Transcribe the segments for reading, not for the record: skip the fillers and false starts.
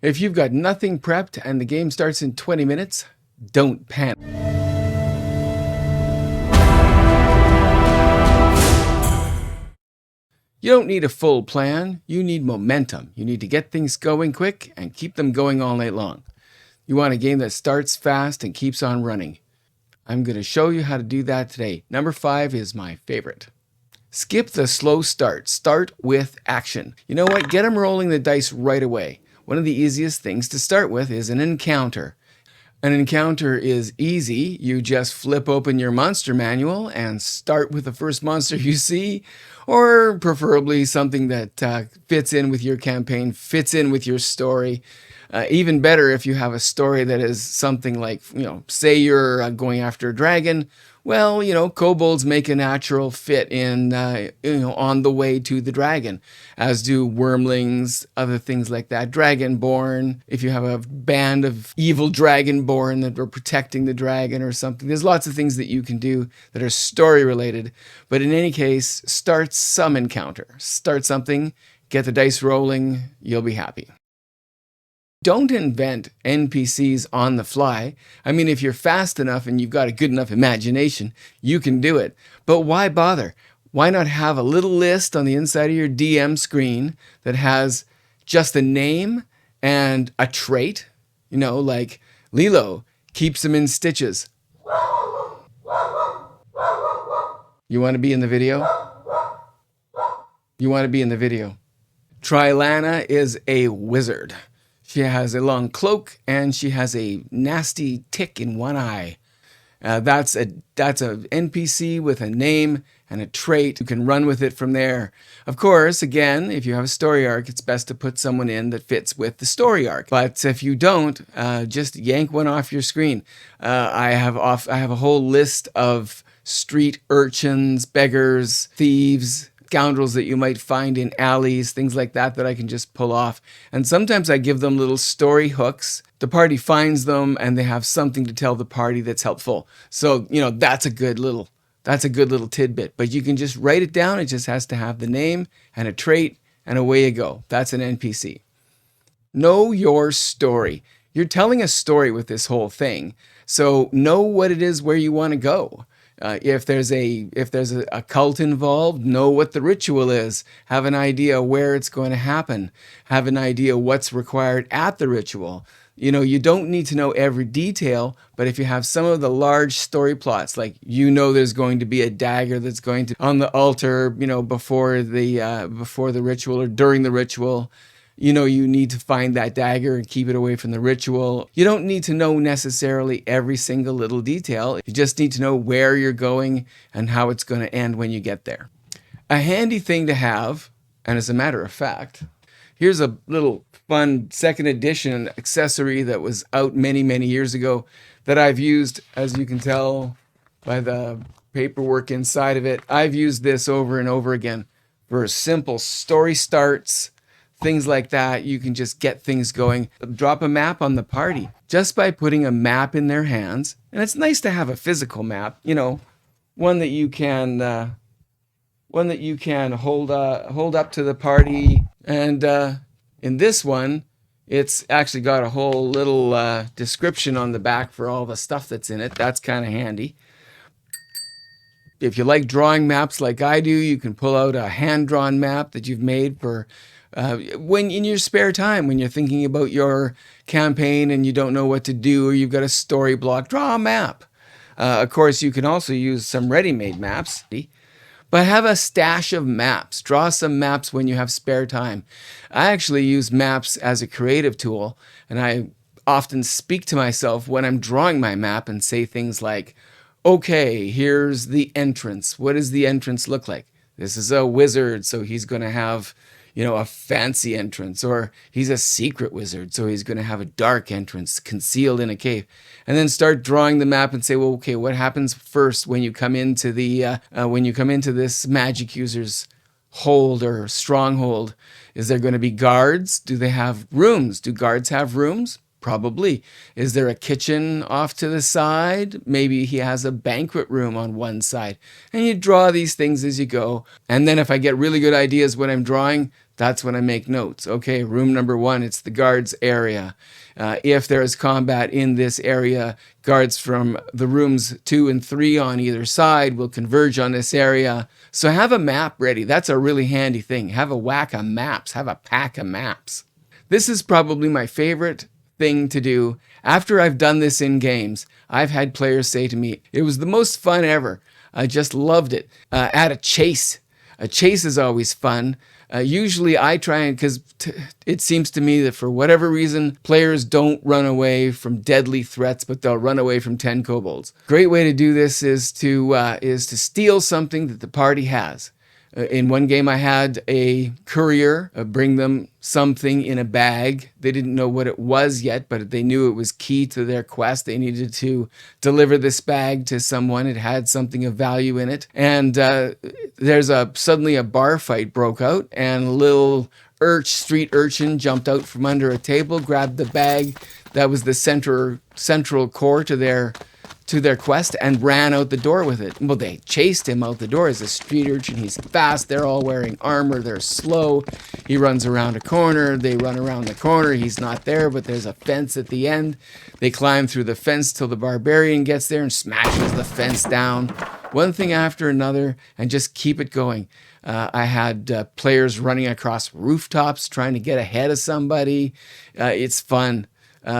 If you've got nothing prepped and the game starts in 20 minutes, don't panic. You don't need a full plan, you need momentum. You need to get things going quick and keep them going all night long. You want a game that starts fast and keeps on running. I'm going to show you how to do that today. Number 5 is my favorite. Skip the slow start. Start with action. You know what? Get them rolling the dice right away. One of the easiest things to start with is an encounter. An encounter is easy. You just flip open your monster manual and start with the first monster you see, or preferably something that fits in with your campaign, fits in with your story. Even better if you have a story that is something like, say you're going after a dragon. Well, kobolds make a natural fit in, on the way to the dragon, as do wormlings, other things like that. Dragonborn, if you have a band of evil dragonborn that are protecting the dragon or something. There's lots of things that you can do that are story related. But in any case, start some encounter. Start something, get the dice rolling, you'll be happy. Don't invent NPCs on the fly. I mean, if you're fast enough and you've got a good enough imagination, you can do it. But why bother? Why not have a little list on the inside of your DM screen that has just a name and a trait? Like Lilo keeps him in stitches. You want to be in the video? You want to be in the video. Trylana is a wizard. She has a long cloak and she has a nasty tick in one eye. That's a NPC with a name and a trait. You can run with it from there. Of course, again, if you have a story arc, it's best to put someone in that fits with the story arc. But if you don't, just yank one off your screen. I have a whole list of street urchins, beggars, thieves, scoundrels that you might find in alleys, things like that I can just pull off. And sometimes I give them little story hooks. The party finds them and they have something to tell the party that's helpful. So, that's a good little tidbit. But you can just write it down. It just has to have the name and a trait, and away you go. That's an NPC. Know your story. You're telling a story with this whole thing. So know what it is where you want to go. If there's a cult involved, know what the ritual is. Have an idea where it's going to happen. Have an idea what's required at the ritual. You don't need to know every detail, but if you have some of the large story plots, like there's going to be a dagger that's going to on the altar, before the ritual or during the ritual. You need to find that dagger and keep it away from the ritual. You don't need to know necessarily every single little detail. You just need to know where you're going and how it's going to end when you get there. A handy thing to have, and as a matter of fact, here's a little fun second edition accessory that was out many, many years ago that I've used, as you can tell by the paperwork inside of it. I've used this over and over again for simple story starts, things like that. You can just get things going. Drop a map on the party just by putting a map in their hands. And it's nice to have a physical map, one that you can hold up to the party. And in this one, it's actually got a whole little description on the back for all the stuff that's in it. That's kind of handy. If you like drawing maps like I do, you can pull out a hand-drawn map that you've made for when in your spare time, when you're thinking about your campaign and you don't know what to do, or you've got a story block, draw a map. Of course, you can also use some ready-made maps, but have a stash of maps. Draw some maps when you have spare time. I actually use maps as a creative tool, and I often speak to myself when I'm drawing my map and say things like, okay, here's the entrance. What does the entrance look like? This is a wizard, so he's going to have a fancy entrance, or he's a secret wizard, so he's going to have a dark entrance concealed in a cave. And then start drawing the map and say, well, okay, what happens first when you come into this magic user's hold or stronghold? Is there going to be guards? Do they have rooms? Do guards have rooms? Probably. Is there a kitchen off to the side? Maybe he has a banquet room on one side. And you draw these things as you go. And then if I get really good ideas when I'm drawing, That's when I make notes. Okay, room number 1, it's the guards area. If there is combat in this area, guards from the rooms 2 and 3 on either side will converge on this area. So have a map ready. That's a really handy thing. Have a whack of maps. Have a pack of maps. This is probably my favorite thing to do. After I've done this in games, I've had players say to me, it was the most fun ever. I just loved it. Add a chase. A chase is always fun. Usually I try and, because it seems to me that for whatever reason, players don't run away from deadly threats, but they'll run away from 10 kobolds. Great way to do this is to steal something that the party has. In one game, I had a courier bring them something in a bag. They didn't know what it was yet, but they knew it was key to their quest. They needed to deliver this bag to someone. It had something of value in it. And suddenly a bar fight broke out, and a little street urchin jumped out from under a table, grabbed the bag that was the central core to their quest, and ran out the door with it. Well, they chased him out the door as a street urchin. He's fast. They're all wearing armor. They're slow. He runs around a corner. They run around the corner. He's not there, but there's a fence at the end. They climb through the fence till the barbarian gets there and smashes the fence down. One thing after another, and just keep it going. I had players running across rooftops trying to get ahead of somebody. It's fun.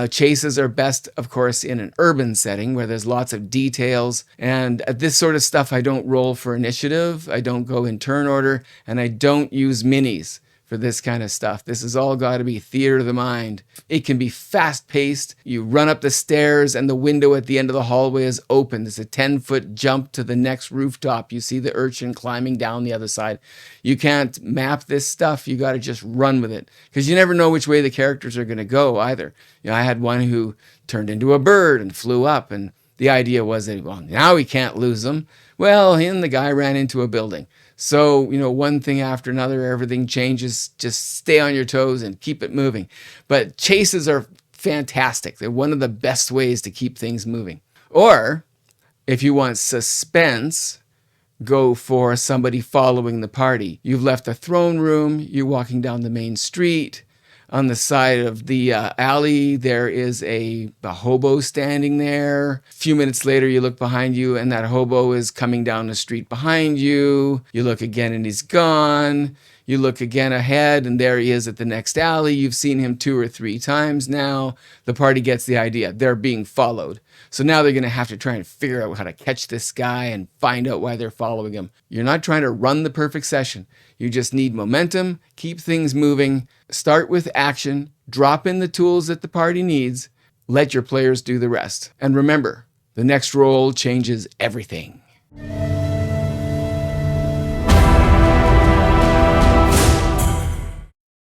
Chases are best, of course, in an urban setting where there's lots of details. And this sort of stuff, I don't roll for initiative. I don't go in turn order, and I don't use minis for this kind of stuff. This has all got to be theater of the mind. It can be fast-paced. You run up the stairs and the window at the end of the hallway is open. There's a 10-foot jump to the next rooftop. You see the urchin climbing down the other side. You can't map this stuff. You got to just run with it, because you never know which way the characters are going to go either. I had one who turned into a bird and flew up, and the idea was that, well, now we can't lose them. Well, and the guy ran into a building. So, one thing after another, everything changes. Just stay on your toes and keep it moving. But chases are fantastic. They're one of the best ways to keep things moving. Or, if you want suspense, go for somebody following the party. You've left the throne room. You're walking down the main street. On the side of the alley, there is a hobo standing there. A few minutes later, you look behind you, and that hobo is coming down the street behind you. You look again, and he's gone. You look again ahead, and there he is at the next alley. You've seen him 2 or 3 times now. The party gets the idea. They're being followed. So now they're going to have to try and figure out how to catch this guy and find out why they're following him. You're not trying to run the perfect session. You just need momentum, keep things moving, start with action, drop in the tools that the party needs, let your players do the rest. And remember, the next roll changes everything.